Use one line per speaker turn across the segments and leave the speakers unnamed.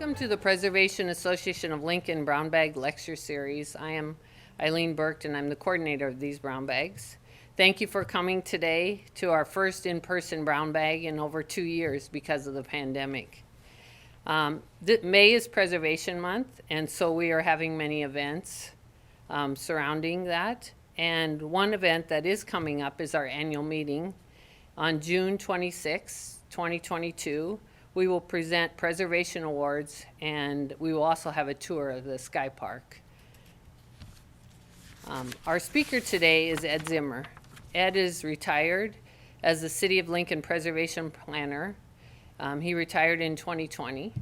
Welcome to the Preservation Association of Lincoln Brown Bag Lecture Series. I am Eileen Burke and I'm the coordinator of these brown bags. Thank you for coming today to our first in-person brown bag in over 2 years because of the pandemic. May is Preservation Month, and so we are having many events surrounding that. And one event that is coming up is our annual meeting on June 26, 2022. We will present preservation awards, and we will also have a tour of the Sky Park. Our speaker today is Ed Zimmer. Ed is retired as the City of Lincoln Preservation Planner. He retired in 2020.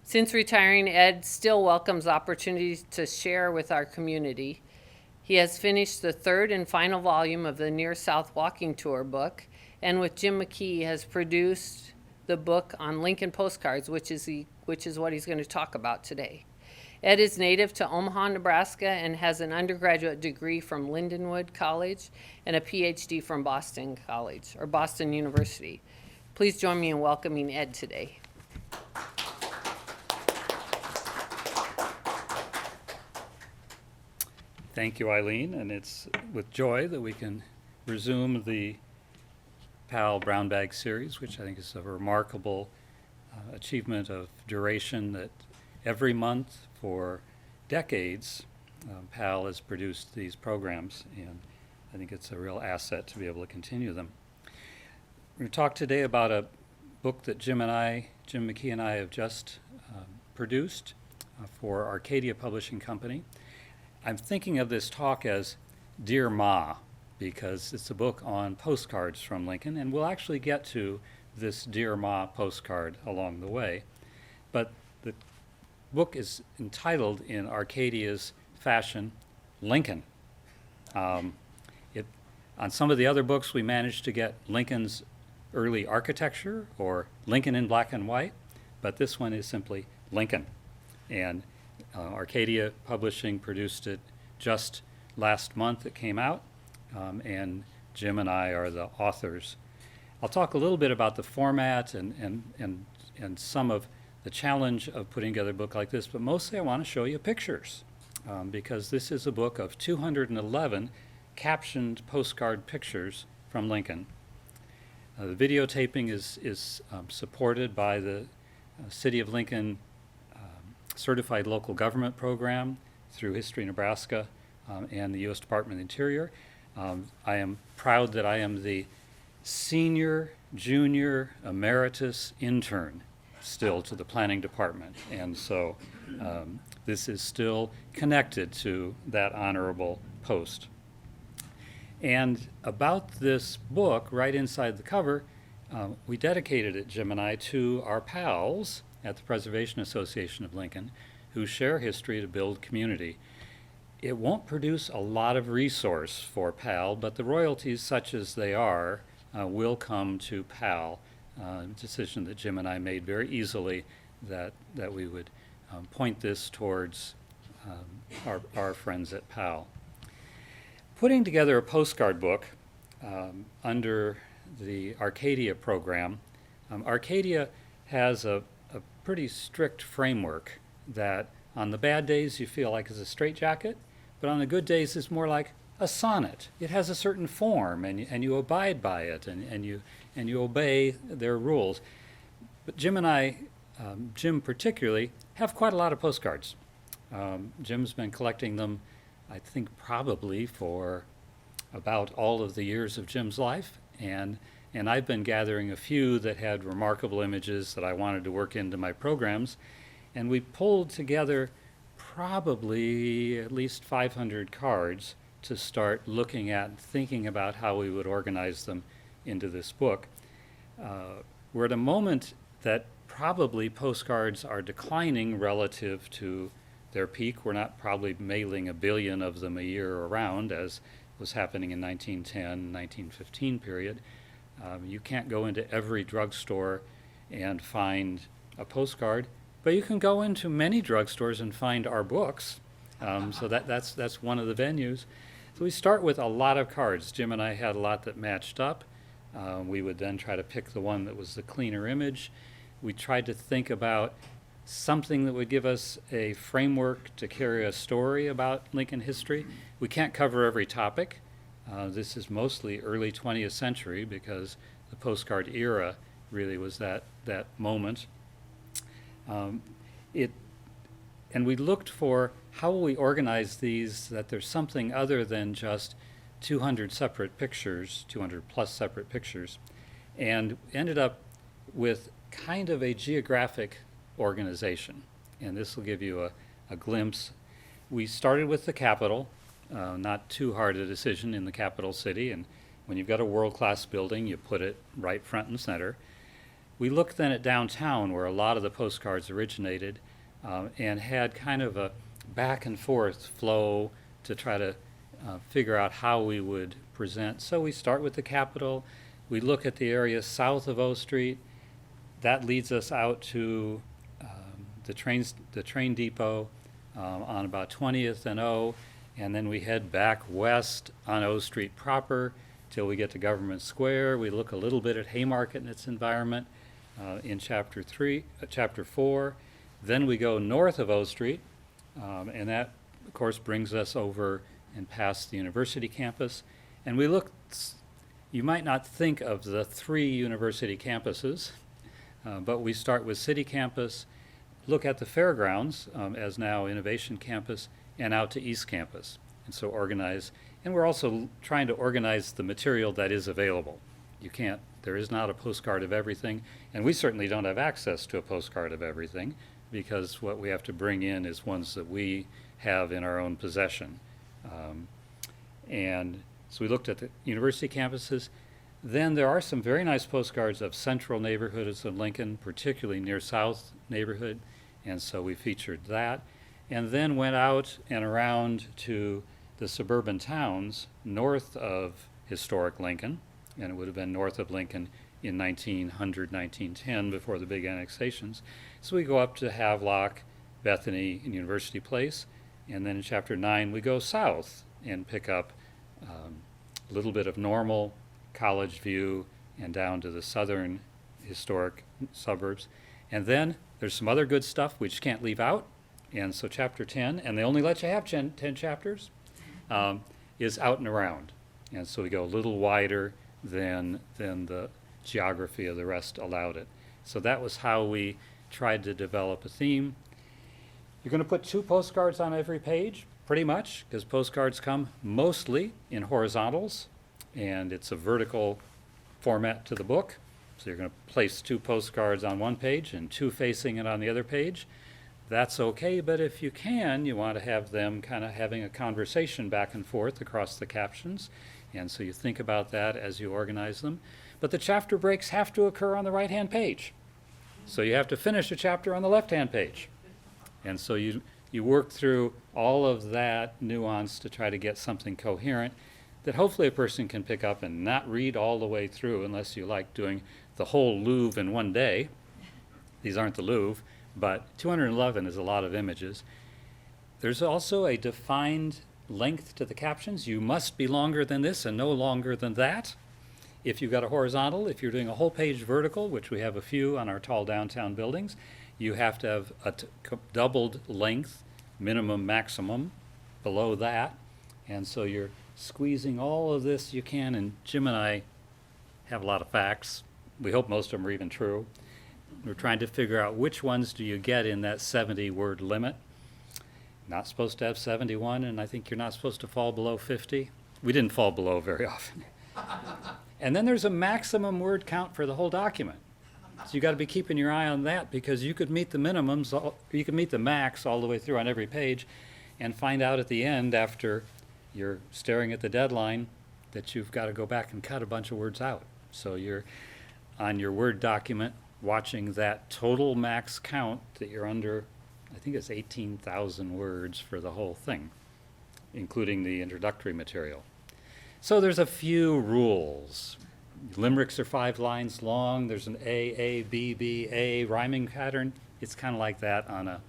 Since retiring, Ed still welcomes opportunities to share with our community. He has finished the third and final volume of the Near South Walking Tour book, and with Jim McKee has produced the book on Lincoln Postcards, which is what he's going to talk about today. Ed is native to Omaha, Nebraska, and has an undergraduate degree from Lindenwood College and a PhD from Boston College, or Boston University. Please join me in welcoming Ed today.
Thank you, Eileen, and it's with joy that we can resume the PAL Brown Bag Series, which I think is a remarkable achievement of duration that every month for decades PAL has produced these programs, and I think it's a real asset to be able to continue them. We're going to talk today about a book that Jim McKee and I have just produced for Arcadia Publishing Company. I'm thinking of this talk as Dear Ma, because it's a book on postcards from Lincoln, and we'll actually get to this Dear Ma postcard along the way. But the book is entitled, in Arcadia's fashion, Lincoln. On some of the other books, we managed to get Lincoln's early architecture or Lincoln in black and white, but this one is simply Lincoln. And Arcadia Publishing produced it just last month. It came out. And Jim and I are the authors. I'll talk a little bit about the format and some of the challenge of putting together a book like this, but mostly I want to show you pictures because this is a book of 211 captioned postcard pictures from Lincoln. The videotaping is supported by the City of Lincoln Certified Local Government Program through History Nebraska and the U.S. Department of the Interior. I am proud that I am the senior, junior, emeritus intern still to the planning department. And so this is still connected to that honorable post. And about this book, right inside the cover, we dedicated it, Jim and I, to our pals at the Preservation Association of Lincoln who share history to build community. It won't produce a lot of resource for PAL, but the royalties, such as they are, will come to PAL. A decision that Jim and I made very easily that we would point this towards our friends at PAL. Putting together a postcard book under the Arcadia program, Arcadia has a pretty strict framework that on the bad days you feel like is a straitjacket, but on the good days it's more like a sonnet. It has a certain form, and you abide by it, and you obey their rules. But Jim and I, Jim particularly, have quite a lot of postcards. Jim's been collecting them, I think, probably for about all of the years of Jim's life, and I've been gathering a few that had remarkable images that I wanted to work into my programs, and we pulled together probably at least 500 cards to start looking at and thinking about how we would organize them into this book. We're at a moment that probably postcards are declining relative to their peak. We're not probably mailing 1 billion of them a year around, as was happening in 1910, 1915 period. You can't go into every drugstore and find a postcard, but you can go into many drugstores and find our books. So that's one of the venues. So we start with a lot of cards. Jim and I had a lot that matched up. We would then try to pick the one that was the cleaner image. We tried to think about something that would give us a framework to carry a story about Lincoln history. We can't cover every topic. This is mostly early 20th century because the postcard era really was that moment. And we looked for how will we organize these, that there's something other than just 200 separate pictures, 200 plus separate pictures, and ended up with kind of a geographic organization. And this will give you a glimpse. We started with the capital, not too hard a decision in the capital city, and when you've got a world-class building, you put it right front and center. We looked then at downtown, where a lot of the postcards originated, and had kind of a back and forth flow to try to figure out how we would present. So we start with the Capitol, we look at the area south of O Street, that leads us out to the train depot on about 20th and O, and then we head back west on O Street proper till we get to Government Square. We look a little bit at Haymarket and its environment in chapter 4. Then we go north of O Street, and that, of course, brings us over and past the university campus. And we look, you might not think of the 3 university campuses, but we start with City Campus, look at the fairgrounds as now Innovation Campus, and out to East Campus. And so organize, and we're also trying to organize the material that is available. There is not a postcard of everything, and we certainly don't have access to a postcard of everything, because what we have to bring in is ones that we have in our own possession. And so we looked at the university campuses. Then there are some very nice postcards of central neighborhoods of Lincoln, particularly near South neighborhood, and so we featured that. And then went out and around to the suburban towns north of historic Lincoln, and it would have been north of Lincoln in 1900, 1910, before the big annexations. So we go up to Havelock, Bethany, and University Place, and then in chapter 9 we go south and pick up a little bit of Normal, College View, and down to the southern historic suburbs. And then there's some other good stuff we just can't leave out, and so chapter 10, and they only let you have 10 chapters, is out and around. And so we go a little wider than the geography of the rest allowed it. So that was how we tried to develop a theme. You're going to put 2 postcards on every page, pretty much, because postcards come mostly in horizontals, and it's a vertical format to the book. So you're going to place 2 postcards on one page and 2 facing it on the other page. That's okay, but if you can, you want to have them kind of having a conversation back and forth across the captions, and so you think about that as you organize them. But the chapter breaks have to occur on the right-hand page. So you have to finish a chapter on the left-hand page. And so you work through all of that nuance to try to get something coherent that hopefully a person can pick up and not read all the way through, unless you like doing the whole Louvre in one day. These aren't the Louvre, but 211 is a lot of images. There's also a defined length to the captions. You must be longer than this and no longer than that. If you've got a horizontal, if you're doing a whole page vertical, which we have a few on our tall downtown buildings, you have to have a doubled length, minimum, maximum, below that. And so you're squeezing all of this you can, and Jim and I have a lot of facts. We hope most of them are even true. We're trying to figure out which ones do you get in that 70-word limit. Not supposed to have 71, and I think you're not supposed to fall below 50. We didn't fall below very often. And then there's a maximum word count for the whole document. So you got to be keeping your eye on that, because you could meet the minimums, you could meet the max all the way through on every page, and find out at the end, after you're staring at the deadline, that you've got to go back and cut a bunch of words out. So you're on your Word document watching that total max count that you're under. I think it's 18,000 words for the whole thing, including the introductory material. So there's a few rules. Limericks are 5 lines long. There's an A, B, B, A rhyming pattern. It's kind of like that on a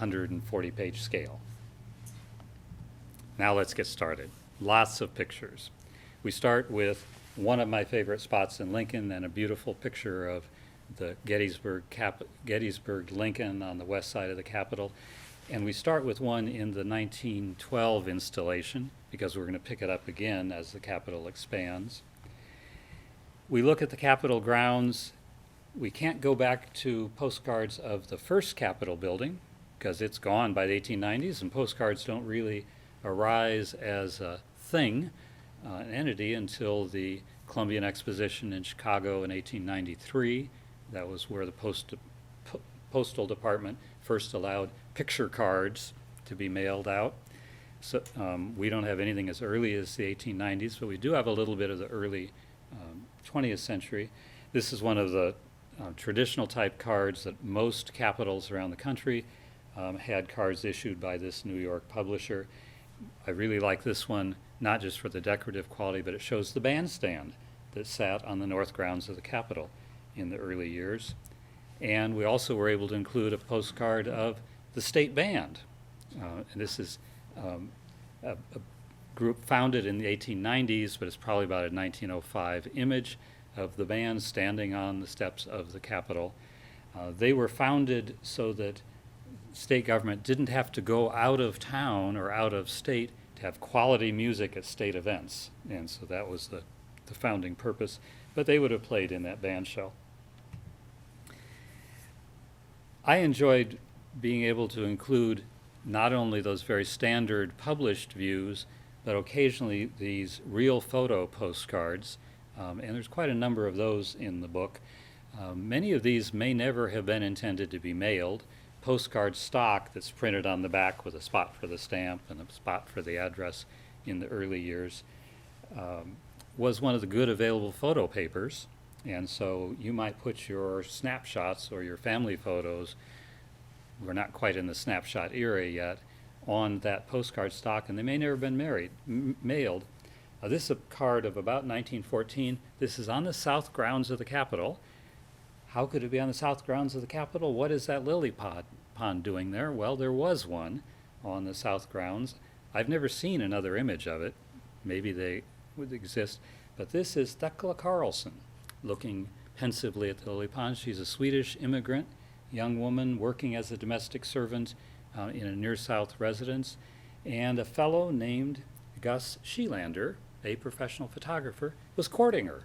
140-page scale. Now let's get started. Lots of pictures. We start with one of my favorite spots in Lincoln, and a beautiful picture of the Gettysburg Lincoln on the west side of the Capitol. And we start with one in the 1912 installation because we're going to pick it up again as the Capitol expands. We look at the Capitol grounds. We can't go back to postcards of the first Capitol building because it's gone by the 1890s, and postcards don't really arise as a thing, an entity, until the Columbian Exposition in Chicago in 1893. That was where the Postal Department first allowed picture cards to be mailed out. So we don't have anything as early as the 1890s, but we do have a little bit of the early 20th century. This is one of the traditional type cards that most capitals around the country had cards issued by this New York publisher. I really like this one, not just for the decorative quality, but it shows the bandstand that sat on the north grounds of the Capitol in the early years. And we also were able to include a postcard of the state band. And this is a group founded in the 1890s, but it's probably about a 1905 image of the band standing on the steps of the Capitol. They were founded so that state government didn't have to go out of town or out of state to have quality music at state events. And so that was the founding purpose, but they would have played in that band show. I enjoyed being able to include not only those very standard published views, but occasionally these real photo postcards, and there's quite a number of those in the book. Many of these may never have been intended to be mailed. Postcard stock that's printed on the back with a spot for the stamp and a spot for the address in the early years was one of the good available photo papers. And so you might put your snapshots or your family photos, we're not quite in the snapshot era yet, on that postcard stock, and they may never have been mailed. This is a card of about 1914. This is on the south grounds of the Capitol. How could it be on the south grounds of the Capitol? What is that lily pond doing there? Well, there was one on the south grounds. I've never seen another image of it. Maybe they would exist. But this is Thekla Carlson looking pensively at the lily pond. She's a Swedish immigrant, young woman working as a domestic servant in a near-south residence. And a fellow named Gus Schelander, a professional photographer, was courting her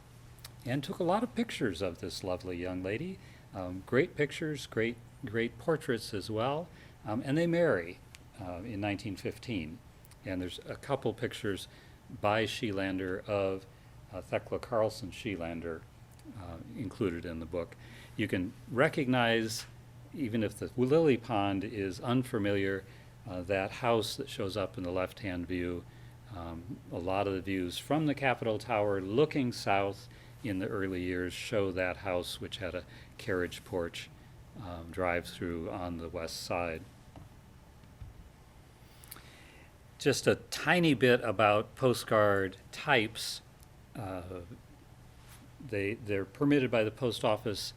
and took a lot of pictures of this lovely young lady. Great pictures, great portraits as well. And they marry in 1915. And there's a couple pictures by Schelander of Thekla Carlson Schelander included in the book. You can recognize, even if the lily pond is unfamiliar, that house that shows up in the left-hand view. A lot of the views from the Capitol Tower looking south in the early years show that house, which had a carriage porch drive-through on the west side. Just a tiny bit about postcard types. They're permitted by the post office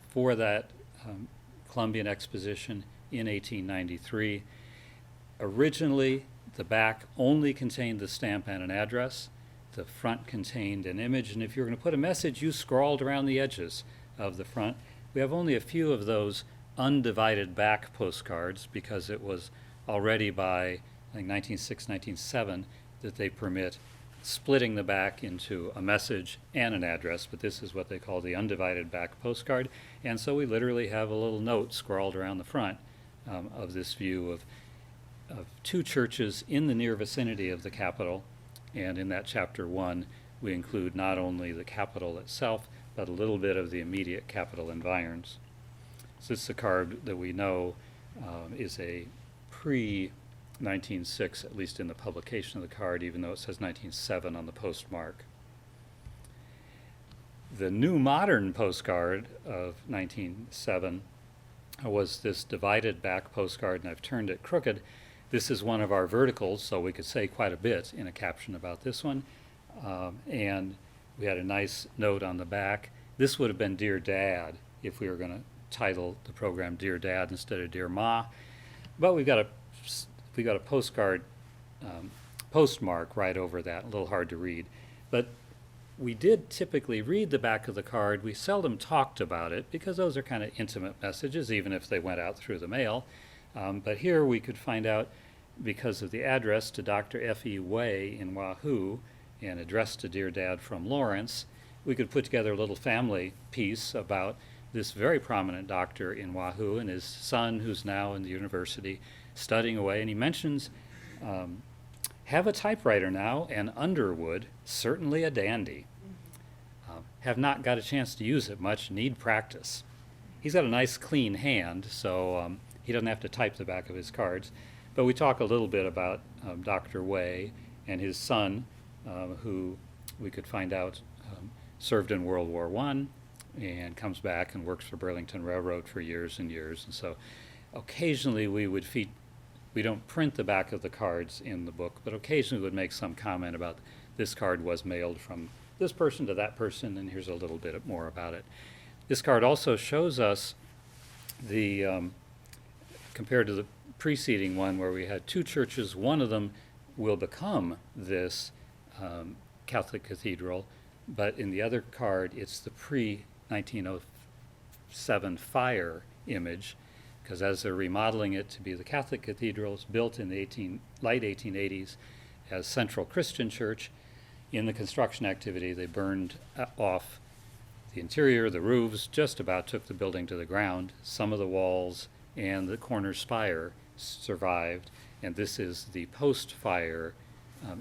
for that Columbian Exposition in 1893. Originally, the back only contained the stamp and an address. The front contained an image, and if you were going to put a message, you scrawled around the edges of the front. We have only a few of those undivided back postcards because it was already by, I think, 1906, 1907 that they permit splitting the back into a message and an address, but this is what they call the undivided back postcard. And so we literally have a little note scrawled around the front of this view of two churches in the near vicinity of the Capitol. And in that chapter 1, we include not only the Capitol itself, but a little bit of the immediate Capitol environs. So this is a card that we know is a pre-1906, at least in the publication of the card, even though it says 1907 on the postmark. The new modern postcard of 1907 was this divided back postcard, and I've turned it crooked. This is one of our verticals, so we could say quite a bit in a caption about this one. And we had a nice note on the back. This would have been Dear Dad if we were going to title the program Dear Dad instead of Dear Ma. But we got a postcard postmark right over that, a little hard to read. But we did typically read the back of the card. We seldom talked about it because those are kind of intimate messages, even if they went out through the mail. But here we could find out, because of the address to Dr. F.E. Way in Wahoo and addressed to Dear Dad from Lawrence, we could put together a little family piece about this very prominent doctor in Wahoo and his son, who's now in the university studying away. And he mentions, have a typewriter now, and Underwood, certainly a dandy. Have not got a chance to use it much, need practice. He's got a nice clean hand, so he doesn't have to type the back of his cards. But we talk a little bit about Dr. Way and his son, who we could find out served in World War I and comes back and works for Burlington Railroad for years and years. And so occasionally we don't print the back of the cards in the book, but occasionally we would make some comment about this card was mailed from this person to that person, and here's a little bit more about it. This card also shows us the, compared to the preceding one where we had two churches, one of them will become this Catholic cathedral, but in the other card it's the pre-1907 fire image, because as they're remodeling it to be the Catholic cathedral, it's built in the late 1880s as Central Christian Church. In the construction activity, they burned off the interior, the roofs, just about took the building to the ground. Some of the walls and the corner spire survived, and this is the post-fire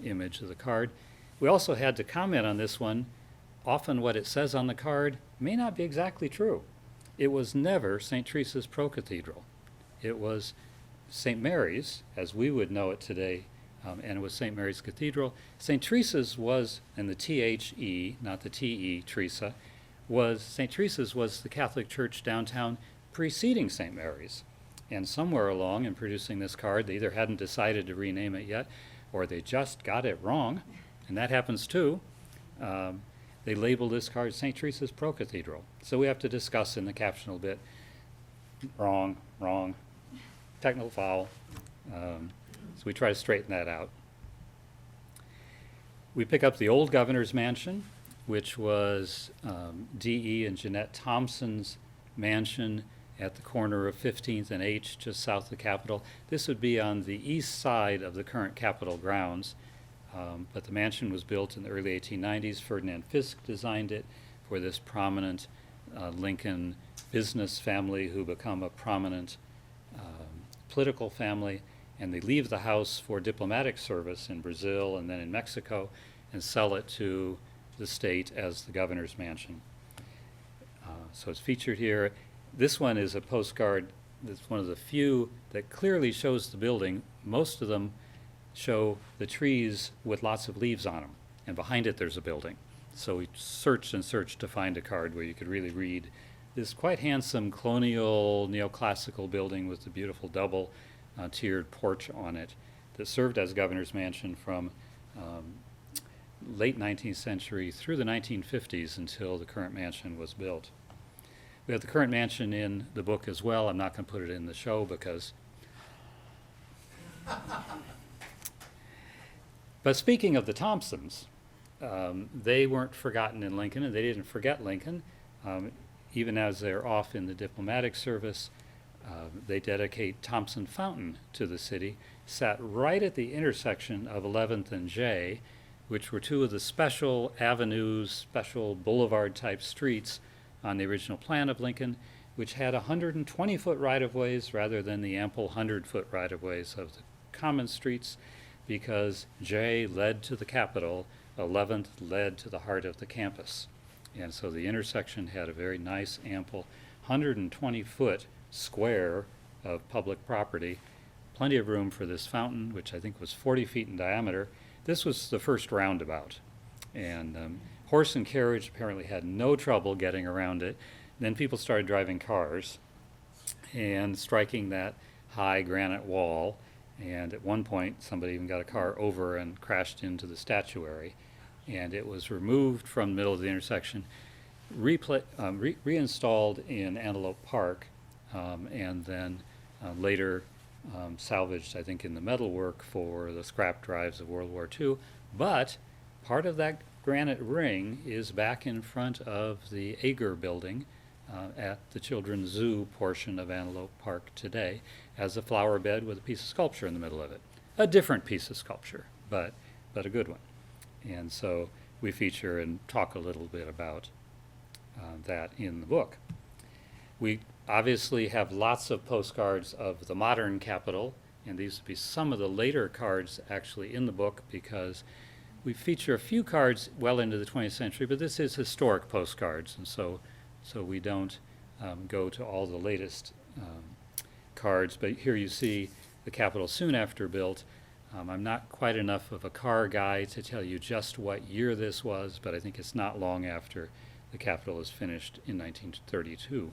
image of the card. We also had to comment on this one. Often what it says on the card may not be exactly true. It was never St. Teresa's Pro-Cathedral. It was St. Mary's, as we would know it today, and it was St. Mary's Cathedral. St. Teresa's was, and the T-H-E, not the T-E, Teresa, St. Teresa's was the Catholic Church downtown preceding St. Mary's. And somewhere along in producing this card, they either hadn't decided to rename it yet, or they just got it wrong, and that happens too. They labeled this card St. Teresa's Pro-Cathedral. So we have to discuss in the caption a little bit, wrong, technical foul. So we try to straighten that out. We pick up the old governor's mansion, which was D.E. and Jeanette Thompson's mansion at the corner of 15th and H, just south of the Capitol. This would be on the east side of the current Capitol grounds, but the mansion was built in the early 1890s. Ferdinand Fisk designed it for this prominent Lincoln business family who become a prominent political family, and they leave the house for diplomatic service in Brazil and then in Mexico and sell it to the state as the governor's mansion. So it's featured here. This one is a postcard that's one of the few that clearly shows the building. Most of them show the trees with lots of leaves on them, and behind it there's a building. So we searched and searched to find a card where you could really read this quite handsome colonial neoclassical building with a beautiful double tiered porch on it that served as governor's mansion from late 19th century through the 1950s until the current mansion was built. We have the current mansion in the book as well. I'm not going to put it in the show because... But speaking of the Thompsons, they weren't forgotten in Lincoln, and they didn't forget Lincoln. Even as they're off in the diplomatic service, they dedicate Thompson Fountain to the city, sat right at the intersection of 11th and J, which were two of the special avenues, special boulevard-type streets on the original plan of Lincoln, which had 120-foot right-of-ways rather than the ample 100-foot right-of-ways of the common streets, because J led to the Capitol, 11th led to the heart of the campus. And so the intersection had a very nice, ample 120-foot square of public property, plenty of room for this fountain, which I think was 40 feet in diameter. This was the first roundabout, and horse and carriage apparently had no trouble getting around it. Then people started driving cars and striking that high granite wall, and at one point somebody even got a car over and crashed into the statuary, and it was removed from the middle of the intersection, reinstalled in Antelope Park, and then later salvaged, I think, in the metalwork for the scrap drives of World War II. But part of that granite ring is back in front of the Ager building at the Children's Zoo portion of Antelope Park today as a flower bed with a piece of sculpture in the middle of it. A different piece of sculpture, but a good one. And so we feature and talk a little bit about that in the book. We obviously have lots of postcards of the modern Capitol, and these would be some of the later cards actually in the book, because we feature a few cards well into the 20th century, but this is historic postcards, and so we don't go to all the latest cards. But here you see the Capitol soon after built. I'm not quite enough of a car guy to tell you just what year this was, but I think it's not long after the Capitol was finished in 1932.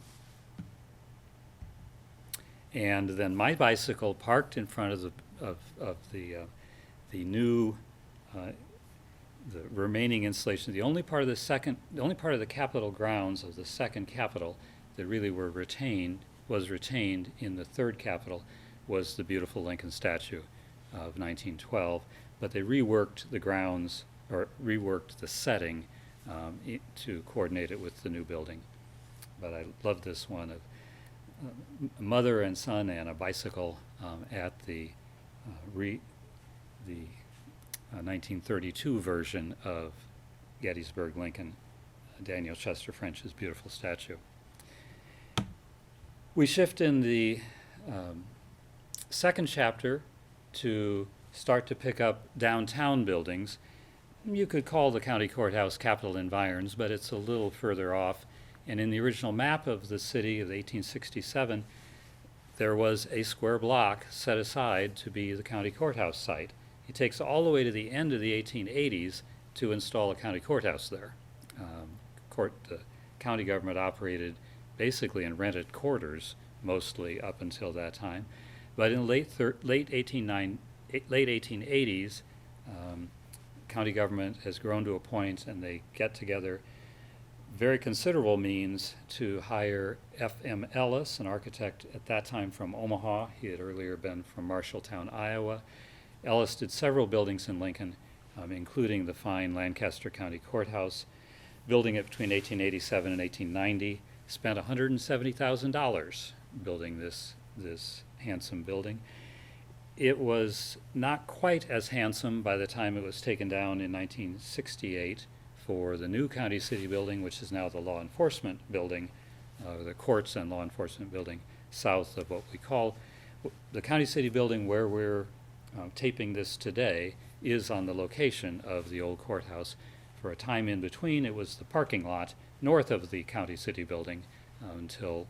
And then my bicycle parked in front of the new the remaining installation. The only part of the Capitol grounds of the second Capitol that really was retained in the third Capitol was the beautiful Lincoln statue of 1912. But they reworked the grounds, or reworked the setting to coordinate it with the new building. But I love this one of a mother and son and a bicycle at the 1932 version of Gettysburg Lincoln, Daniel Chester French's beautiful statue. We shift in the second chapter to start to pick up downtown buildings. You could call the county courthouse Capitol Environs, but it's a little further off. And in the original map of the city of 1867, there was a square block set aside to be the county courthouse site. It takes all the way to the end of the 1880s to install a county courthouse there. The county government operated basically in rented quarters mostly up until that time. But in the late 1880s, county government has grown to a point, and they get together very considerable means to hire F.M. Ellis, an architect at that time from Omaha. He had earlier been from Marshalltown, Iowa. Ellis did several buildings in Lincoln, including the fine Lancaster County Courthouse, building it between 1887 and 1890. Spent $170,000 building this handsome building. It was not quite as handsome by the time it was taken down in 1968 for the new County City building, which is now the law enforcement building, the courts and law enforcement building, south of what we call the County City building. Where we're taping this today is on the location of the old courthouse. For a time in between, it was the parking lot north of the County City building until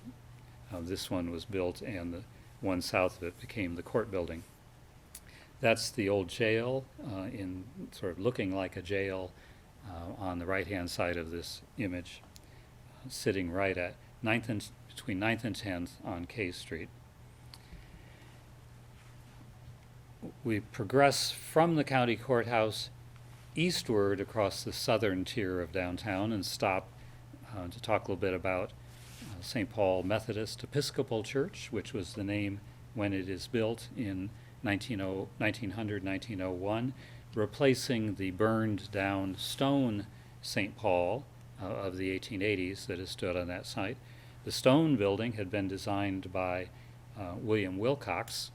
this one was built, and the one south of it became the court building. That's the old jail, in sort of looking like a jail, on the right-hand side of this image, sitting right at between 9th and 10th on K Street. We progress from the county courthouse eastward across the southern tier of downtown and stop to talk a little bit about St. Paul Methodist Episcopal Church, which was the name when it is built in 1901, replacing the burned down stone St. Paul of the 1880s that has stood on that site. The stone building had been designed by William Wilcox.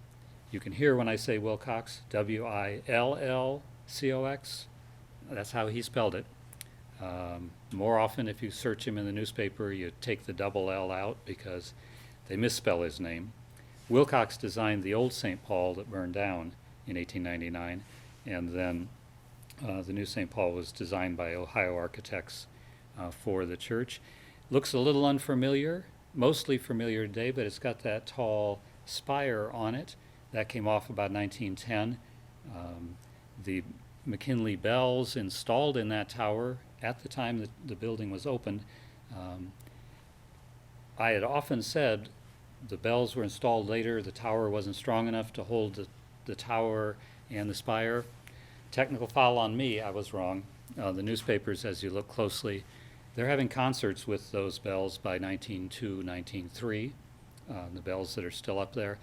You can hear when I say Wilcox, Willcox. That's how he spelled it. More often, if you search him in the newspaper, you take the double L out because they misspell his name. Wilcox designed the old St. Paul that burned down in 1899, and then the new St. Paul was designed by Ohio architects for the church. Looks a little unfamiliar, mostly familiar today, but it's got that tall spire on it. That came off about 1910. The McKinley bells installed in that tower at the time that the building was opened. I had often said the bells were installed later. The tower wasn't strong enough to hold the tower and the spire. Technical foul on me, I was wrong. The newspapers, as you look closely, they're having concerts with those bells by 1902, 1903, the bells that are still up there.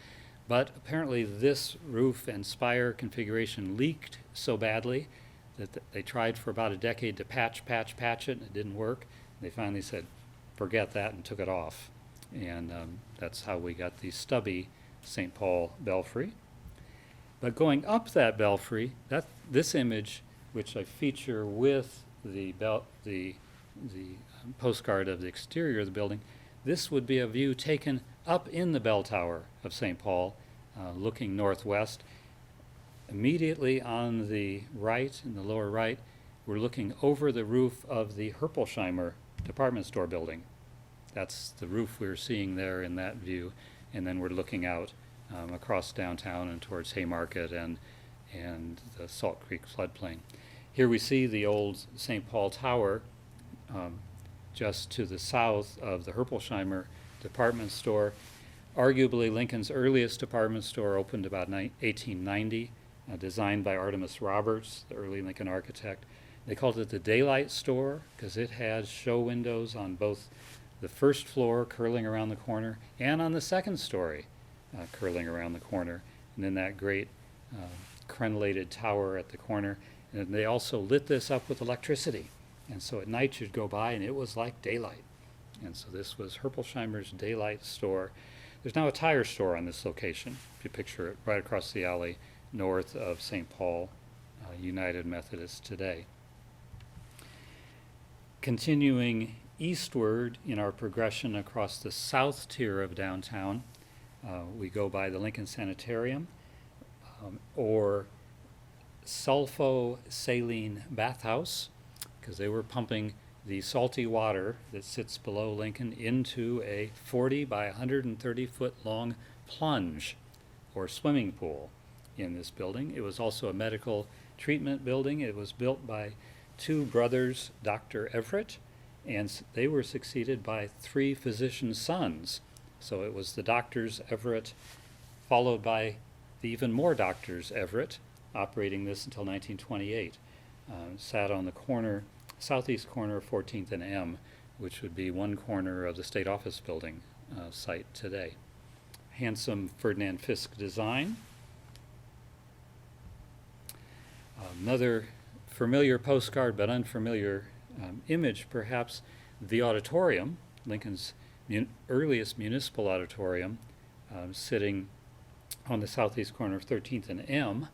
But apparently this roof and spire configuration leaked so badly They tried for about a decade to patch it, and it didn't work. They finally said, forget that, and took it off. And that's how we got the stubby St. Paul belfry. But going up that belfry, this image, which I feature with the postcard of the exterior of the building, this would be a view taken up in the bell tower of St. Paul, looking northwest. Immediately on the right, in the lower right, we're looking over the roof of the Herpolsheimer department store building. That's the roof we're seeing there in that view. And then we're looking out across downtown and towards Haymarket and the Salt Creek floodplain. Here we see the old St. Paul Tower just to the south of the Herpolsheimer department store. Arguably Lincoln's earliest department store opened about 1890, designed by Artemus Roberts, the early Lincoln architect. They called it the Daylight Store because it had show windows on both the first floor curling around the corner and on the second story curling around the corner, and then that great crenellated tower at the corner. And they also lit this up with electricity. And so at night you'd go by and it was like daylight. And so this was Herpolsheimer's Daylight Store. There's now a tire store on this location, if you picture it, right across the alley north of St. Paul United Methodist today. Continuing eastward in our progression across the south tier of downtown, we go by the Lincoln Sanitarium, or Sulfo Saline Bathhouse, because they were pumping the salty water that sits below Lincoln into a 40 by 130 foot long plunge or swimming pool in this building. It was also a medical treatment building. It was built by two brothers, Dr. Everett, and they were succeeded by three physician sons. So it was the doctors Everett, followed by the even more doctors Everett, operating this until 1928. Sat on the corner, southeast corner of 14th and M, which would be one corner of the State Office Building site today. Handsome Ferdinand Fisk design. Another familiar postcard but unfamiliar image, perhaps, the Auditorium, Lincoln's earliest municipal auditorium, sitting on the southeast corner of 13th and M,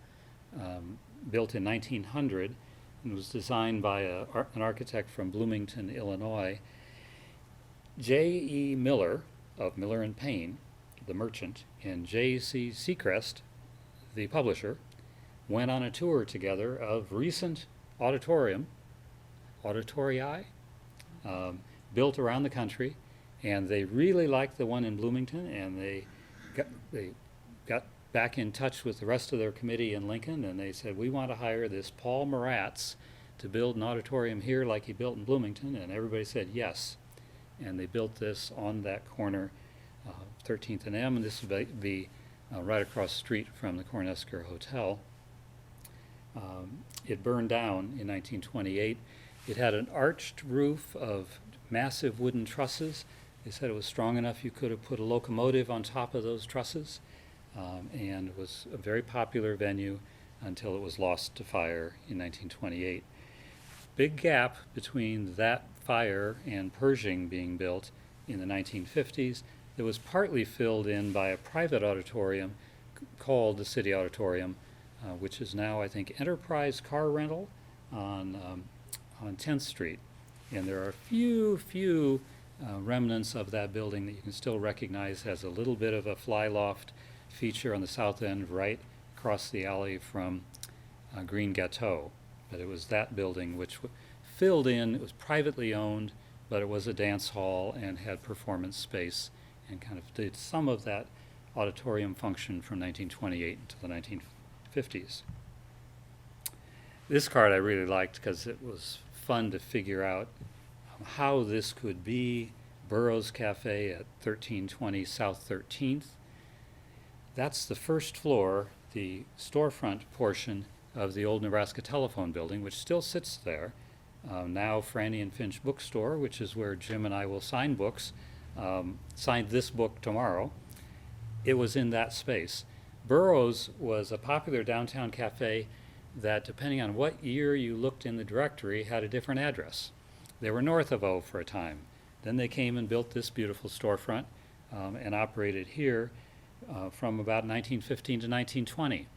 built in 1900, and was designed by an architect from Bloomington, Illinois. J.E. Miller of Miller and Payne, the merchant, and J.C. Seacrest, the publisher, went on a tour together of recent auditorii built around the country, and they really liked the one in Bloomington, and they got back in touch with the rest of their committee in Lincoln, and they said, we want to hire this Paul Maratz to build an auditorium here like he built in Bloomington, and everybody said yes. And they built this on that corner, 13th and M, and this would be right across the street from the Cornhusker Hotel. It burned down in 1928. It had an arched roof of massive wooden trusses. They said it was strong enough you could have put a locomotive on top of those trusses, and it was a very popular venue until it was lost to fire in 1928. Big gap between that fire and Pershing being built in the 1950s that was partly filled in by a private auditorium called the City Auditorium, which is now, I think, Enterprise Car Rental on 10th Street. And there are a few remnants of that building that you can still recognize. Has a little bit of a fly loft feature on the south end right across the alley from Green Gateau. But it was that building which filled in. It was privately owned, but it was a dance hall and had performance space and kind of did some of that auditorium function from 1928 until the 1950s. This card I really liked because it was fun to figure out how this could be Burroughs Cafe at 1320 South 13th. That's the first floor, the storefront portion of the old Nebraska Telephone Building, which still sits there. Now Franny and Finch Bookstore, which is where Jim and I will sign books, signed this book tomorrow. It was in that space. Burroughs was a popular downtown cafe that, depending on what year you looked in the directory, had a different address. They were north of O for a time. Then they came and built this beautiful storefront and operated here from about 1915 to 1920,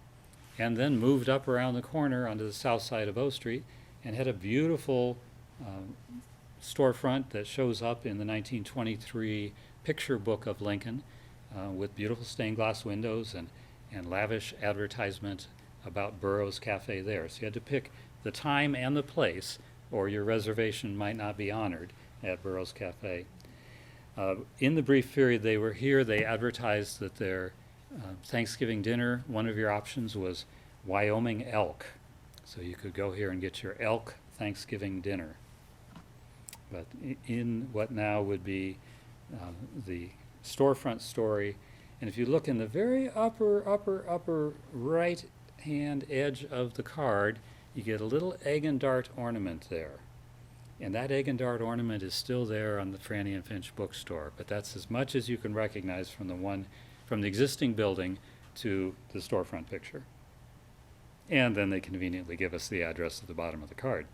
and then moved up around the corner onto the south side of O Street and had a beautiful storefront that shows up in the 1923 picture book of Lincoln with beautiful stained glass windows and lavish advertisement about Burroughs Cafe there. So you had to pick the time and the place, or your reservation might not be honored at Burroughs Cafe. In the brief period they were here, they advertised that their Thanksgiving dinner, one of your options was Wyoming elk. So you could go here and get your elk Thanksgiving dinner. But in what now would be the storefront story, and if you look in the very upper right hand edge of the card, you get a little egg and dart ornament there. And that egg and dart ornament is still there on the Franny and Finch bookstore, but that's as much as you can recognize from the existing building to the storefront picture. And then they conveniently give us the address at the bottom of the card.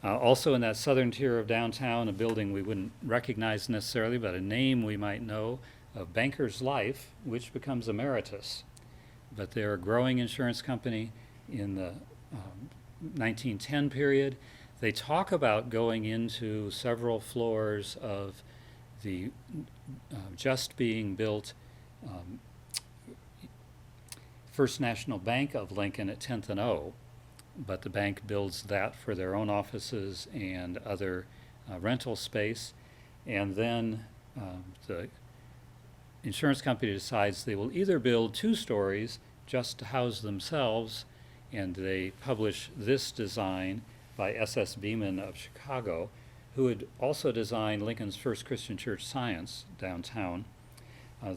Also in that southern tier of downtown, a building we wouldn't recognize necessarily, but a name we might know, of Banker's Life, which becomes Emeritus. But they're a growing insurance company in the 1910 period. They talk about going into several floors of the just being built First National Bank of Lincoln at 10th and O, but the bank builds that for their own offices and other rental space. And then the insurance company decides they will either build 2 stories just to house themselves, and they publish this design by S.S. Beeman of Chicago, who had also designed Lincoln's first Christian church Science downtown.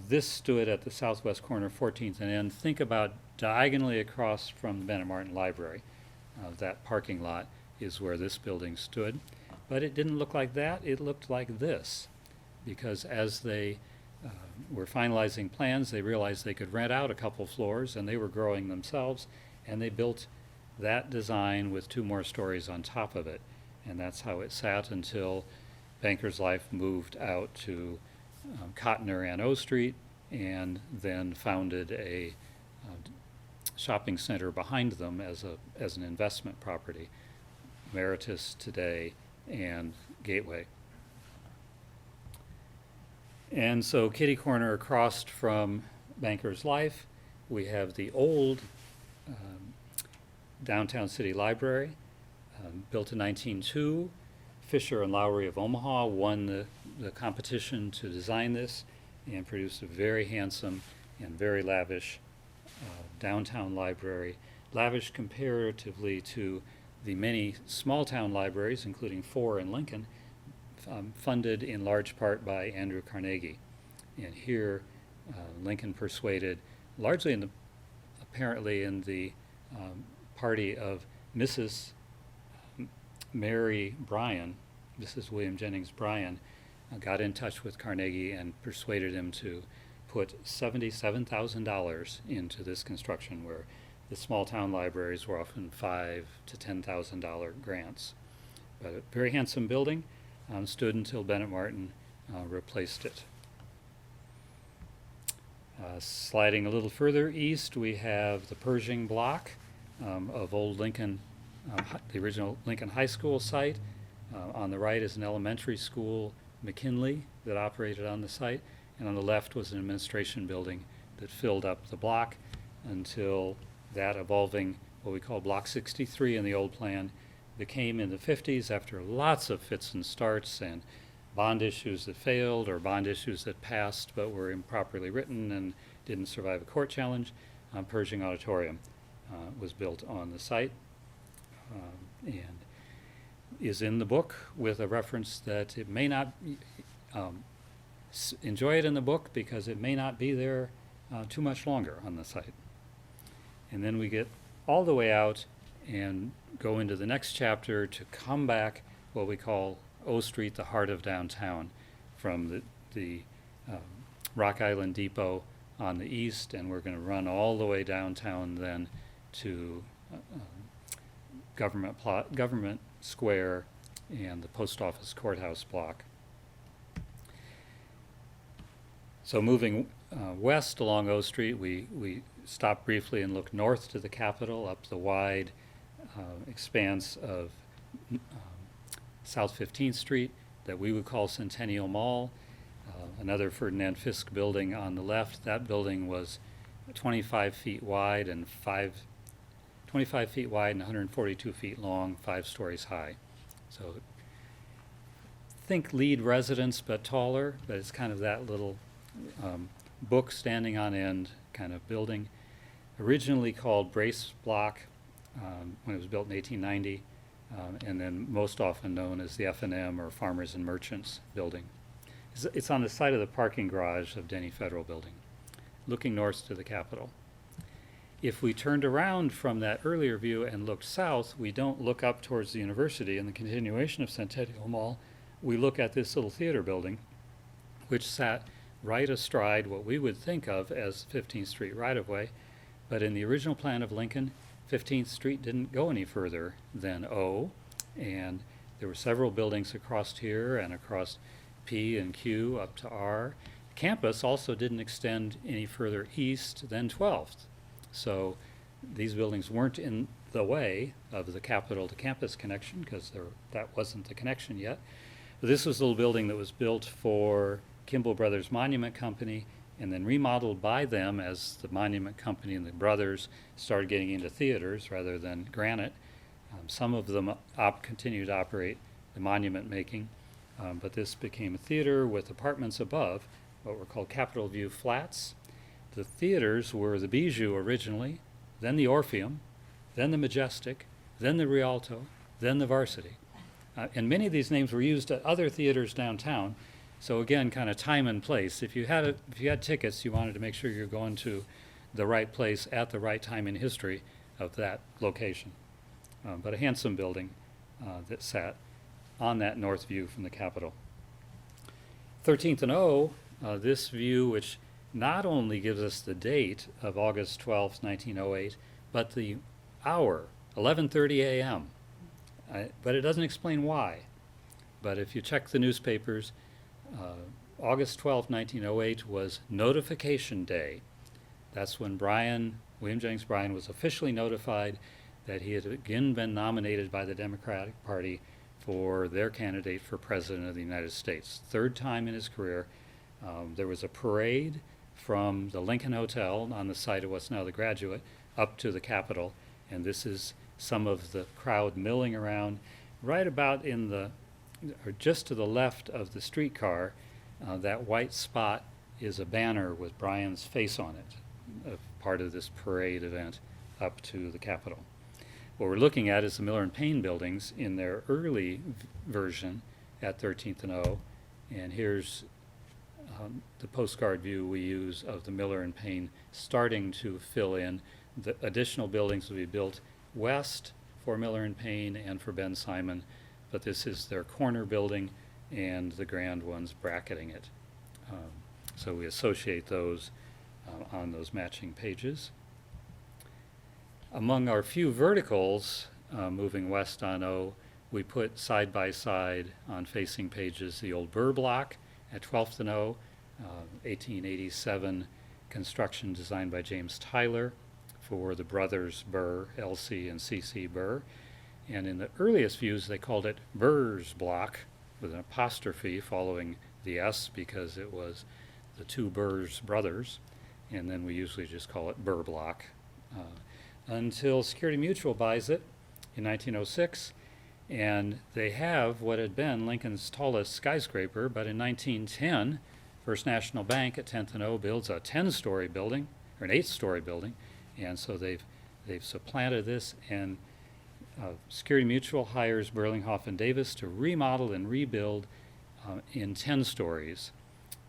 This stood at the southwest corner of 14th and N. Think about diagonally across from the Bennett Martin Library. That parking lot is where this building stood. But it didn't look like that, it looked like this. Because as they were finalizing plans, they realized they could rent out a couple floors, and they were growing themselves, and they built that design with 2 more stories on top of it. And that's how it sat until Banker's Life moved out to Cotner and O Street, and then founded a shopping center behind them as an investment property, Emeritus today and Gateway. And so kitty corner across from Banker's Life, we have the old Downtown City Library, built in 1902. Fisher and Lowry of Omaha won the competition to design this and produced a very handsome and very lavish downtown library, lavish comparatively to the many small town libraries, including 4 in Lincoln, funded in large part by Andrew Carnegie. And here Lincoln persuaded, largely apparently in the party of Mrs. Mary Bryan, Mrs. William Jennings Bryan, got in touch with Carnegie and persuaded him to put $77,000 into this construction, where the small town libraries were often $5,000 to $10,000 grants. But a very handsome building, stood until Bennett Martin replaced it. Sliding a little further east, we have the Pershing block of old Lincoln, the original Lincoln High School site. On the right is an elementary school, McKinley, that operated on the site, and on the left was an administration building that filled up the block until that evolving, what we call Block 63 in the old plan, became in the 50s, after lots of fits and starts and bond issues that failed or bond issues that passed but were improperly written and didn't survive a court challenge, Pershing Auditorium was built on the site and is in the book with a reference that it may not enjoy it in the book because it may not be there too much longer on the site. And then we get all the way out and go into the next chapter to come back what we call O Street, the heart of downtown, from the Rock Island Depot on the east, and we're going to run all the way downtown then to Government Square and the Post Office Courthouse block. So moving west along O Street, we stopped briefly and looked north to the Capitol, up the wide expanse of South 15th Street that we would call Centennial Mall. Another Ferdinand Fisk building on the left. That building was 25 feet wide and 142 feet long, 5 stories high. So think Lead residence, but taller, but it's kind of that little book standing on end kind of building. Originally called Brace Block when it was built in 1890, and then most often known as the F&M or Farmers and Merchants building. It's on the side of the parking garage of Denny Federal Building, looking north to the Capitol. If we turned around from that earlier view and looked south, we don't look up towards the university and the continuation of Centennial Mall. We look at this little theater building, which sat right astride what we would think of as 15th Street right-of-way, but in the original plan of Lincoln, 15th Street didn't go any further than O, and there were several buildings across here and across P and Q up to R. Campus also didn't extend any further east than 12th. So these buildings weren't in the way of the Capitol to campus connection because that wasn't the connection yet. But this was a little building that was built for Kimball Brothers Monument Company and then remodeled by them as the Monument Company and the brothers started getting into theaters rather than granite. Some of them continued to operate the monument making, but this became a theater with apartments above, what were called Capitol View Flats. The theaters were the Bijou originally, then the Orpheum, then the Majestic, then the Rialto, then the Varsity. And many of these names were used at other theaters downtown. So again, kind of time and place. If you had tickets, you wanted to make sure you're going to the right place at the right time in history of that location. But a handsome building that sat on that north view from the Capitol. 13th and O, this view, which not only gives us the date of August 12th, 1908, but the hour, 11:30 a.m. But it doesn't explain why. But if you check the newspapers, August 12, 1908 was Notification Day. That's when William Jennings Bryan was officially notified that he had again been nominated by the Democratic Party for their candidate for President of the United States. Third time in his career. There was a parade from the Lincoln Hotel on the site of what's now the Graduate up to the Capitol, and this is some of the crowd milling around right about or just to the left of the streetcar. That white spot is a banner with Bryan's face on it, part of this parade event up to the Capitol. What we're looking at is the Miller and Payne buildings in their early version at 13th and O, and here's the postcard view we use of the Miller and Payne starting to fill in. The additional buildings will be built west for Miller and Payne and for Ben Simon, but this is their corner building and the grand ones bracketing it. So we associate those on those matching pages. Among our few verticals moving west on O, we put side by side on facing pages the old Burr block at 12th and O, 1887 construction designed by James Tyler for the brothers Burr, L.C. and C.C. Burr. And in the earliest views, they called it Burr's block with an apostrophe following the S because it was the two Burr's brothers. And then we usually just call it Burr block until Security Mutual buys it in 1906. And they have what had been Lincoln's tallest skyscraper, but in 1910, First National Bank at 10th and O builds a 10-story building, or an 8-story building, and so they've supplanted this, and Security Mutual hires Burlinghoff and Davis to remodel and rebuild in 10 stories,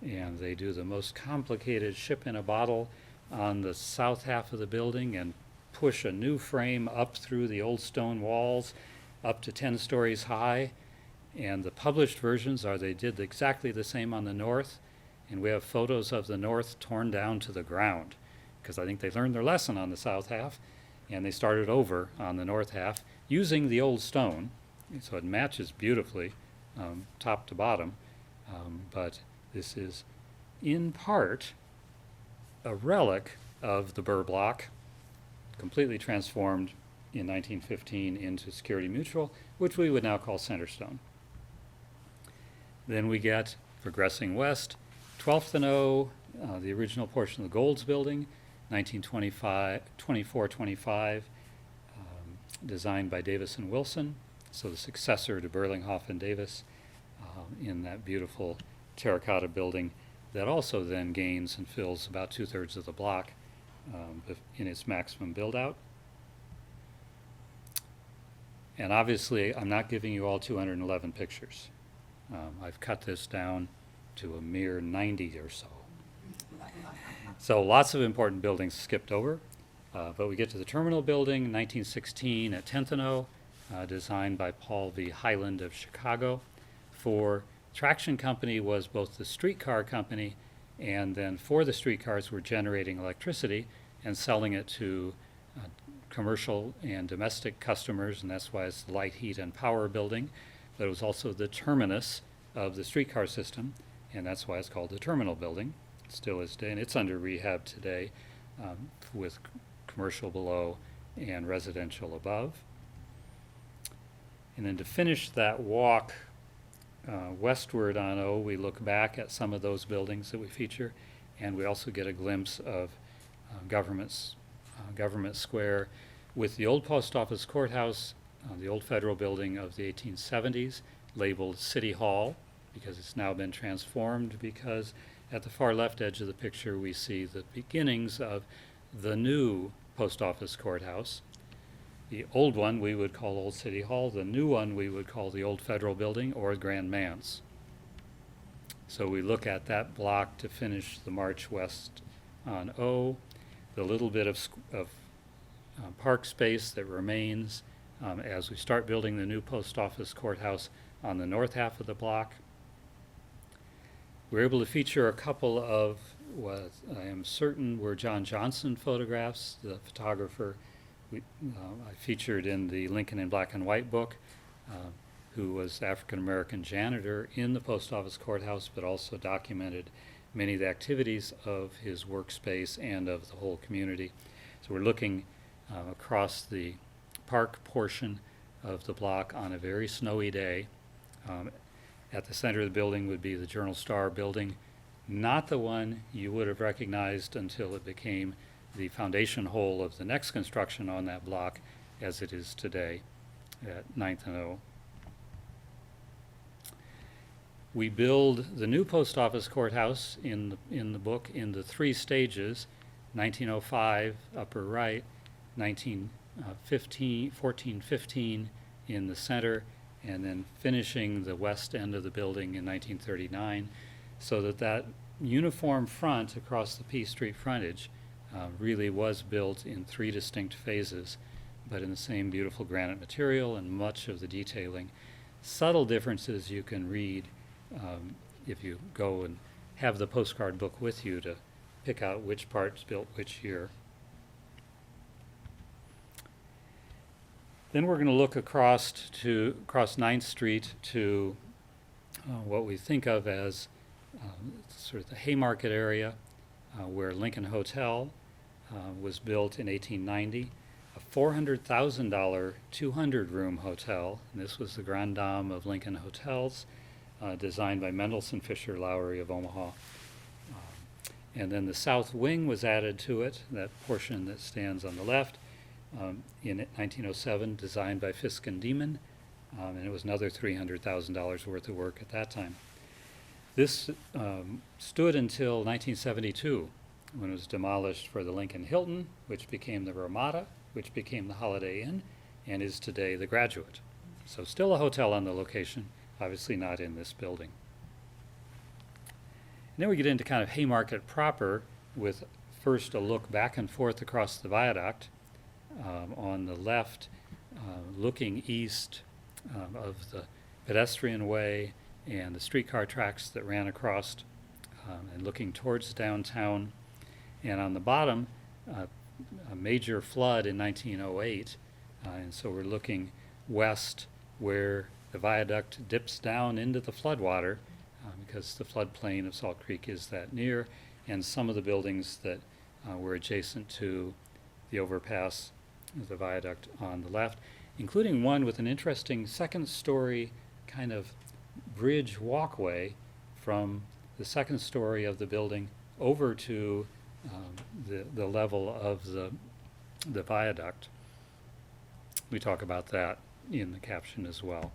and they do the most complicated ship in a bottle on the south half of the building and push a new frame up through the old stone walls up to 10 stories high, and the published versions are they did exactly the same on the north, and we have photos of the north torn down to the ground because I think they learned their lesson on the south half. and they started over on the north half using the old stone, so it matches beautifully top to bottom, but this is in part a relic of the Burr block, completely transformed in 1915 into Security Mutual, which we would now call Centerstone. Then we get, progressing west, 12th and O, the original portion of the Golds Building, 1924-25, designed by Davis and Wilson, so the successor to Burlinghoff and Davis, in that beautiful terracotta building that also then gains and fills about 2/3 of the block in its maximum build-out. And obviously, I'm not giving you all 211 pictures. I've cut this down to a mere 90 or so. So lots of important buildings skipped over, but we get to the terminal building, 1916 at 10th and O, designed by Paul V. Highland of Chicago. For traction company was both the streetcar company, and then for the streetcars were generating electricity and selling it to commercial and domestic customers, and that's why it's the light, heat, and power building. But it was also the terminus of the streetcar system, and that's why it's called the terminal building. It still is today, and it's under rehab today with commercial below and residential above. And then to finish that walk westward on O, we look back at some of those buildings that we feature, and we also get a glimpse of Government Square with the old post office courthouse, the old federal building of the 1870s, labeled City Hall, because it's now been transformed, because at the far left edge of the picture we see the beginnings of the new post office courthouse. The old one we would call Old City Hall, the new one we would call the old federal building or Grand Manse. So we look at that block to finish the march west on O, the little bit of park space that remains as we start building the new post office courthouse on the north half of the block. We're able to feature a couple of what I am certain were John Johnson photographs, the photographer I featured in the Lincoln in Black and White book, who was African-American janitor in the post office courthouse, but also documented many of the activities of his workspace and of the whole community. So we're looking across the park portion of the block on a very snowy day. At the center of the building would be the Journal-Star building, not the one you would have recognized until it became the foundation hole of the next construction on that block, as it is today at 9th and O. We build the new post office courthouse in the book in the 3 stages: 1905 upper right, 1415 in the center, and then finishing the west end of the building in 1939, so that uniform front across the P Street frontage really was built in 3 distinct phases, but in the same beautiful granite material and much of the detailing. Subtle differences you can read if you go and have the postcard book with you to pick out which part's built which year. Then we're going to look across 9th Street to what we think of as sort of the Haymarket area, where Lincoln Hotel was built in 1890, a $400,000 200-room hotel. And this was the Grand Dame of Lincoln Hotels, designed by Mendelssohn Fisher Lowry of Omaha. And then the south wing was added to it, that portion that stands on the left, in 1907, designed by Fisk and Dieman, and it was another $300,000 worth of work at that time. This stood until 1972, when it was demolished for the Lincoln Hilton, which became the Ramada, which became the Holiday Inn, and is today the Graduate. So still a hotel on the location, obviously not in this building. And then we get into kind of Haymarket proper, with first a look back and forth across the viaduct. On the left, looking east of the pedestrian way and the streetcar tracks that ran across, and looking towards downtown. And on the bottom, a major flood in 1908, and so we're looking west where the viaduct dips down into the floodwater because the floodplain of Salt Creek is that near, and some of the buildings that were adjacent to the overpass, the viaduct on the left, including one with an interesting second-story kind of bridge walkway from the second story of the building over to the level of the viaduct. We talk about that in the caption as well.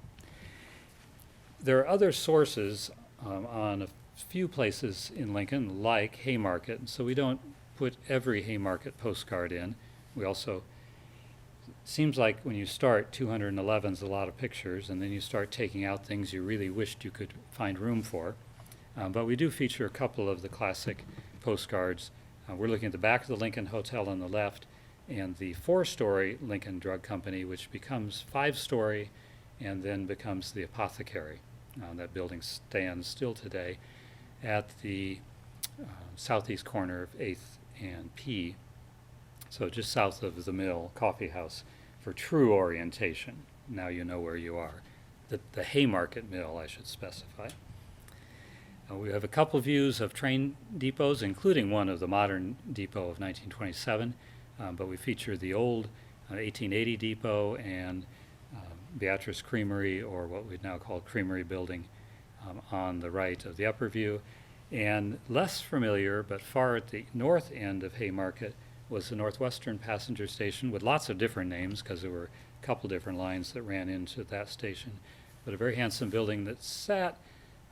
There are other sources on a few places in Lincoln, like Haymarket, so we don't put every Haymarket postcard in. We also, seems like when you start, 211 is a lot of pictures, and then you start taking out things you really wished you could find room for. But we do feature a couple of the classic postcards. We're looking at the back of the Lincoln Hotel on the left, and the 4-story Lincoln Drug Company, which becomes 5-story and then becomes the Apothecary. That building stands still today at the southeast corner of 8th and P, so just south of the Mill Coffee House for true orientation. Now you know where you are. The Haymarket Mill, I should specify. We have a couple views of train depots, including one of the modern depot of 1927, but we feature the old 1880 depot and Beatrice Creamery, or what we'd now call Creamery Building, on the right of the upper view. And less familiar, but far at the north end of Haymarket, was the Northwestern Passenger Station, with lots of different names because there were a couple different lines that ran into that station. But a very handsome building that sat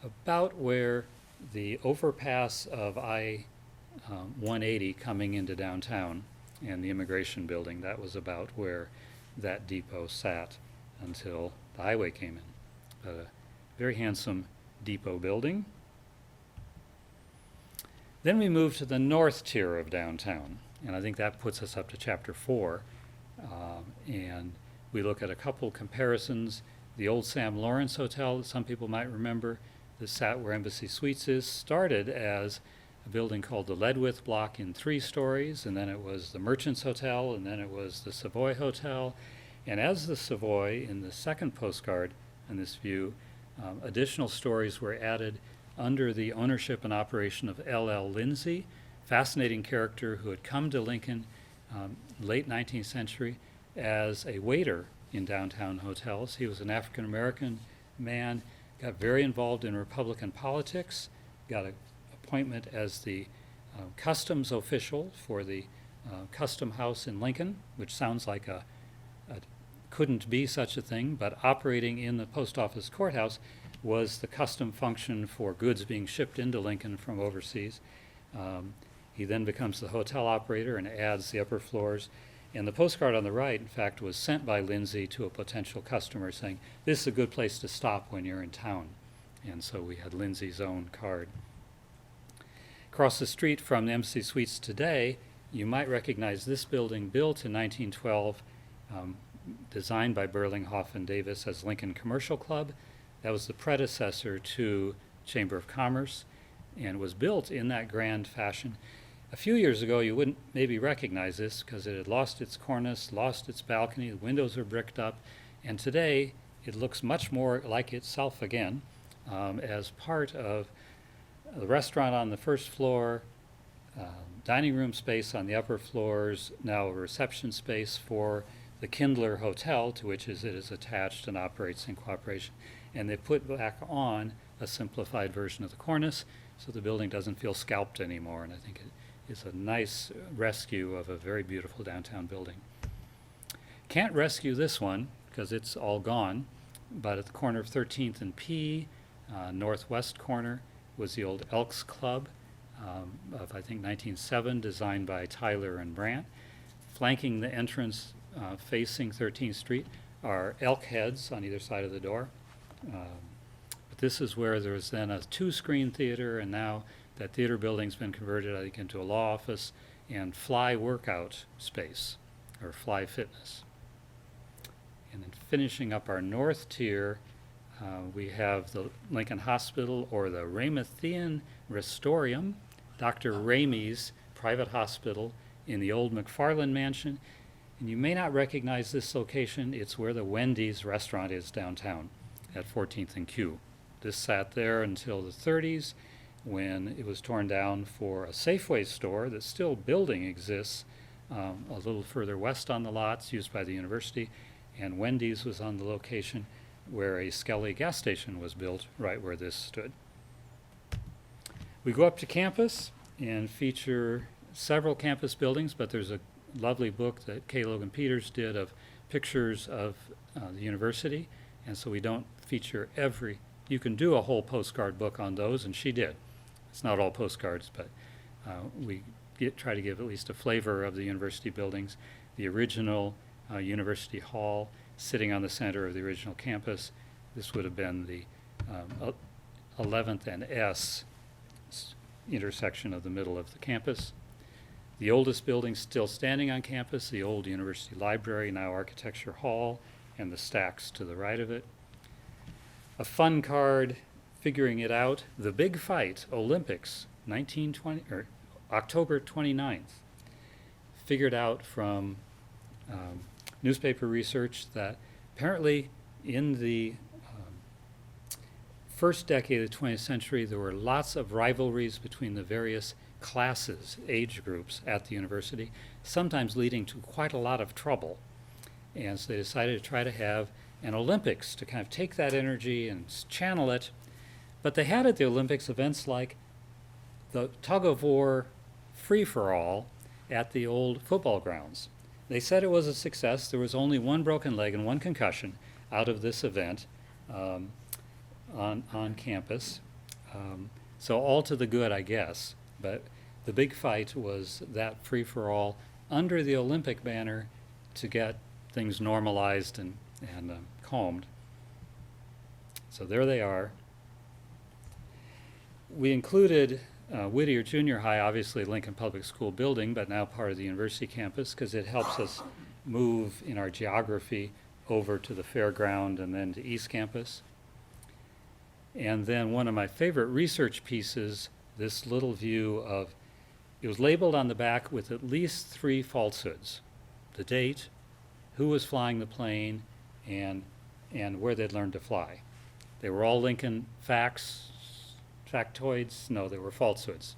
about where the overpass of I-180 coming into downtown and the immigration building, that was about where that depot sat until the highway came in. But a very handsome depot building. Then we move to the north tier of downtown, and I think that puts us up to chapter 4. And we look at a couple comparisons. The old Sam Lawrence Hotel that some people might remember, that sat where Embassy Suites is, started as a building called the Ledwith Block in 3 stories, and then it was the Merchants Hotel, and then it was the Savoy Hotel. And as the Savoy, in the second postcard in this view, additional stories were added under the ownership and operation of L.L. Lindsay, fascinating character who had come to Lincoln late 19th century as a waiter in downtown hotels. He was an African-American man, got very involved in Republican politics, got an appointment as the customs official for the Custom House in Lincoln, which sounds like a couldn't be such a thing, but operating in the post office courthouse was the custom function for goods being shipped into Lincoln from overseas. He then becomes the hotel operator and adds the upper floors. And the postcard on the right, in fact, was sent by Lindsay to a potential customer saying, this is a good place to stop when you're in town. And so we had Lindsay's own card. Across the street from the Embassy Suites today, you might recognize this building, built in 1912, designed by Burlinghoff and Davis as Lincoln Commercial Club. That was the predecessor to Chamber of Commerce and was built in that grand fashion. A few years ago, you wouldn't maybe recognize this because it had lost its cornice, lost its balcony, the windows are bricked up, and today it looks much more like itself again as part of the restaurant on the first floor, dining room space on the upper floors, now a reception space for the Kindler Hotel, to which it is attached and operates in cooperation. And they put back on a simplified version of the cornice so the building doesn't feel scalped anymore. And I think it is a nice rescue of a very beautiful downtown building. Can't rescue this one because it's all gone, but at the corner of 13th and P, northwest corner, was the old Elks Club of, I think, 1907, designed by Tyler and Brandt. Flanking the entrance facing 13th Street are elk heads on either side of the door. But this is where there was then a 2-screen theater, and now that theater building's been converted, I think, into a law office and Fly workout space, or Fly Fitness. And then finishing up our north tier, we have the Lincoln Hospital, or the Ramathian Restorium, Dr. Ramey's private hospital in the old McFarland Mansion. And you may not recognize this location. It's where the Wendy's restaurant is downtown at 14th and Q. This sat there until the 30s when it was torn down for a Safeway store that still building exists a little further west on the lots used by the university. And Wendy's was on the location where a Skelly gas station was built right where this stood. We go up to campus and feature several campus buildings, but there's a lovely book that Kay Logan Peters did of pictures of the university, and so we don't feature every. You can do a whole postcard book on those, and she did. It's not all postcards, but we try to give at least a flavor of the university buildings. The original University Hall sitting on the center of the original campus. This would have been the 11th and S intersection of the middle of the campus. The oldest building still standing on campus, the old University Library, now Architecture Hall, and the stacks to the right of it. A fun card, figuring it out, The Big Fight, Olympics, 1920, or October 29th. Figured out from newspaper research that apparently in the first decade of the 20th century, there were lots of rivalries between the various classes, age groups at the university, sometimes leading to quite a lot of trouble. And so they decided to try to have an Olympics to kind of take that energy and channel it. But they had at the Olympics events like the tug-of-war free-for-all at the old football grounds. They said it was a success. There was only one broken leg and one concussion out of this event on campus. So all to the good, I guess. But the big fight was that free-for-all under the Olympic banner to get things normalized and calmed. So there they are. We included Whittier Junior High, obviously Lincoln Public School building, but now part of the university campus because it helps us move in our geography over to the fairground and then to East Campus. And then one of my favorite research pieces, this little view of, it was labeled on the back with at least 3 falsehoods: the date, who was flying the plane, and where they'd learned to fly. They were all Lincoln factoids. No, they were falsehoods.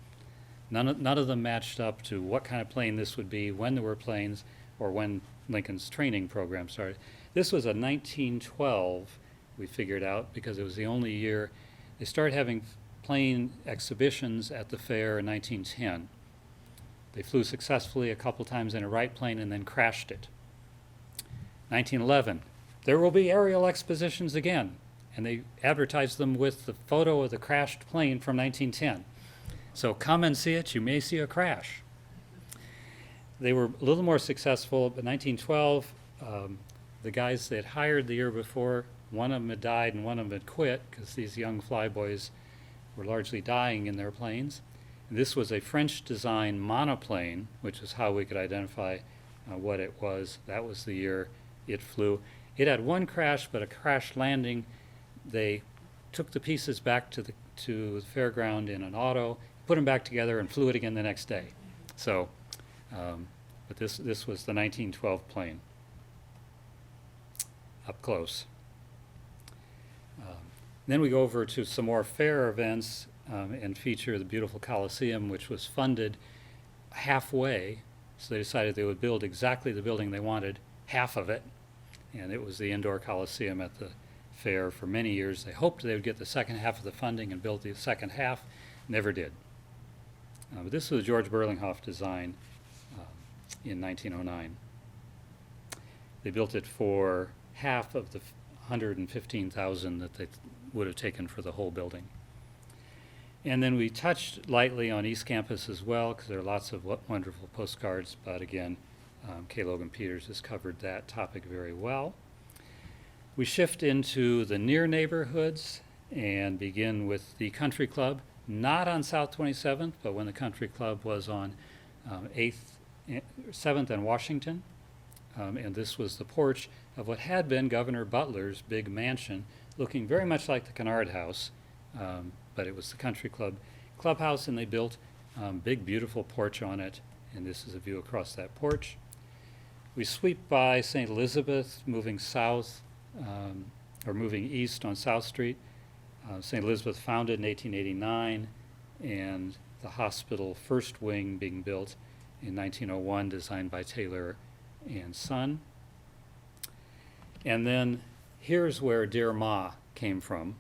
None of them matched up to what kind of plane this would be, when there were planes, or when Lincoln's training program started. This was a 1912, we figured out, because it was the only year. They started having plane exhibitions at the fair in 1910. They flew successfully a couple times in a Wright plane and then crashed it. 1911, there will be aerial expositions again. And they advertised them with the photo of the crashed plane from 1910. So come and see it, you may see a crash. They were a little more successful, but 1912, the guys they had hired the year before, one of them had died and one of them had quit because these young flyboys were largely dying in their planes. And this was a French design monoplane, which is how we could identify what it was. That was the year it flew. It had one crash, but a crash landing. They took the pieces back to the fairground in an auto, put them back together, and flew it again the next day. So, but this was the 1912 plane, up close. Then we go over to some more fair events and feature the beautiful Coliseum, which was funded halfway. So they decided they would build exactly the building they wanted, half of it, and it was the indoor Coliseum at the fair for many years. They hoped they would get the second half of the funding and build the second half. Never did. But this was a George Berlinghoff design in 1909. They built it for half of the $115,000 that they would have taken for the whole building. And then we touched lightly on East Campus as well, because there are lots of wonderful postcards, but again, Kay Logan Peters has covered that topic very well. We shift into the near neighborhoods and begin with the Country Club, not on South 27th, but when the Country Club was on 7th and Washington. And this was the porch of what had been Governor Butler's big mansion, looking very much like the Kennard House, but it was the Country Club clubhouse, and they built big, beautiful porch on it and this is a view across that porch. We sweep by St. Elizabeth, moving south, or moving east on South Street. St. Elizabeth founded in 1889, and the hospital first wing being built in 1901, designed by Taylor and Son. And then here's where Dear Ma came from.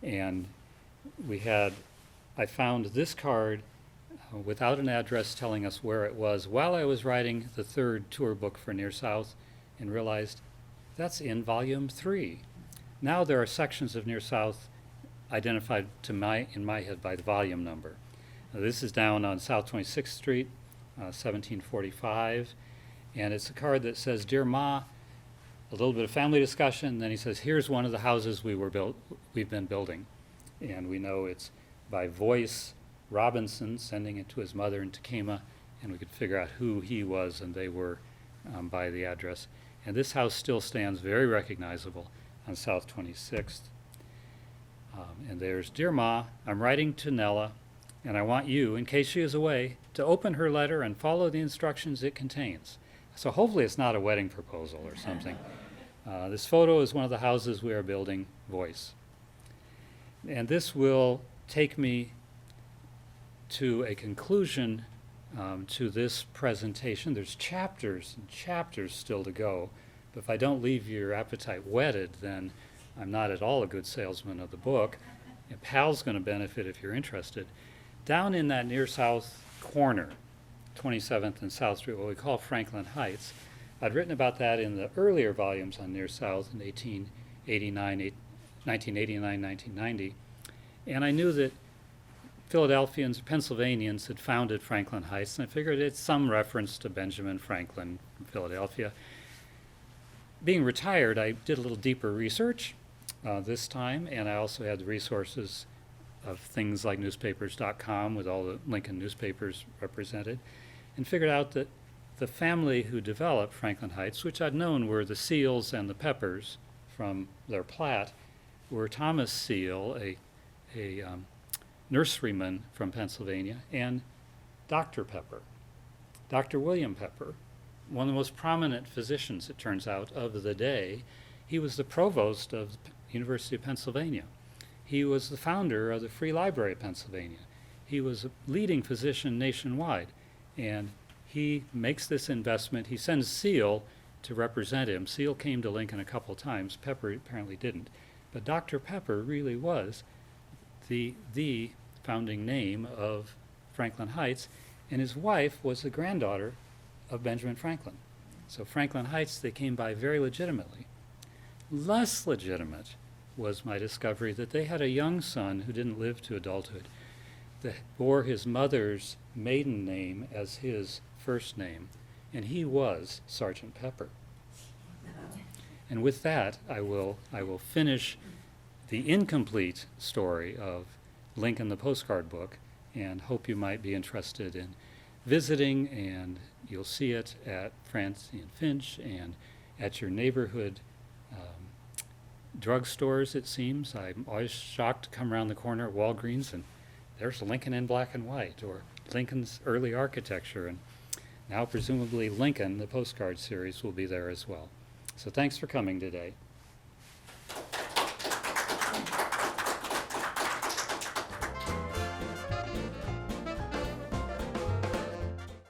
And I found this card without an address telling us where it was while I was writing the third tour book for Near South, and realized that's in volume 3. Now there are sections of Near South identified in my head by the volume number. Now, this is down on South 26th Street, 1745, and it's a card that says, Dear Ma, a little bit of family discussion, then he says, here's one of the houses we've been building. And we know it's by Voice Robinson, sending it to his mother in Tacoma, and we could figure out who he was, and they were by the address. And this house still stands very recognizable on South 26th. And there's, Dear Ma, I'm writing to Nella, and I want you, in case she is away, to open her letter and follow the instructions it contains. So hopefully it's not a wedding proposal or something. This photo is one of the houses we are building, Voice. And this will take me to a conclusion to this presentation. There's chapters and chapters still to go, but if I don't leave your appetite whetted, then I'm not at all a good salesman of the book. And PAL's going to benefit if you're interested. Down in that Near South corner, 27th and South Street, what we call Franklin Heights, I'd written about that in the earlier volumes on Near South in 1989, 1990, and I knew that Philadelphians, Pennsylvanians had founded Franklin Heights, and I figured it's some reference to Benjamin Franklin from Philadelphia. Being retired, I did a little deeper research this time, and I also had the resources of things like newspapers.com with all the Lincoln newspapers represented, and figured out that the family who developed Franklin Heights, which I'd known were the Seals and the Peppers from their plat, were Thomas Seal, a nurseryman from Pennsylvania, and Dr. Pepper, Dr. William Pepper, one of the most prominent physicians, it turns out, of the day. He was the provost of the University of Pennsylvania. He was the founder of the Free Library of Pennsylvania. He was a leading physician nationwide, and he makes this investment. He sends Seal to represent him. Seal came to Lincoln a couple times. Pepper apparently didn't. But Dr. Pepper really was the founding name of Franklin Heights, and his wife was the granddaughter of Benjamin Franklin. So Franklin Heights, they came by very legitimately. Less legitimate was my discovery that they had a young son who didn't live to adulthood that bore his mother's maiden name as his first name, and he was Sergeant Pepper. And with that, I will finish the incomplete story of Lincoln the Postcard book, and hope you might be interested in visiting, and you'll see it at Francie and Finch and at your neighborhood drugstores, it seems. I'm always shocked to come around the corner at Walgreens and there's Lincoln in black and white, or Lincoln's early architecture, and now presumably Lincoln, the postcard series, will be there as well. So thanks for coming today.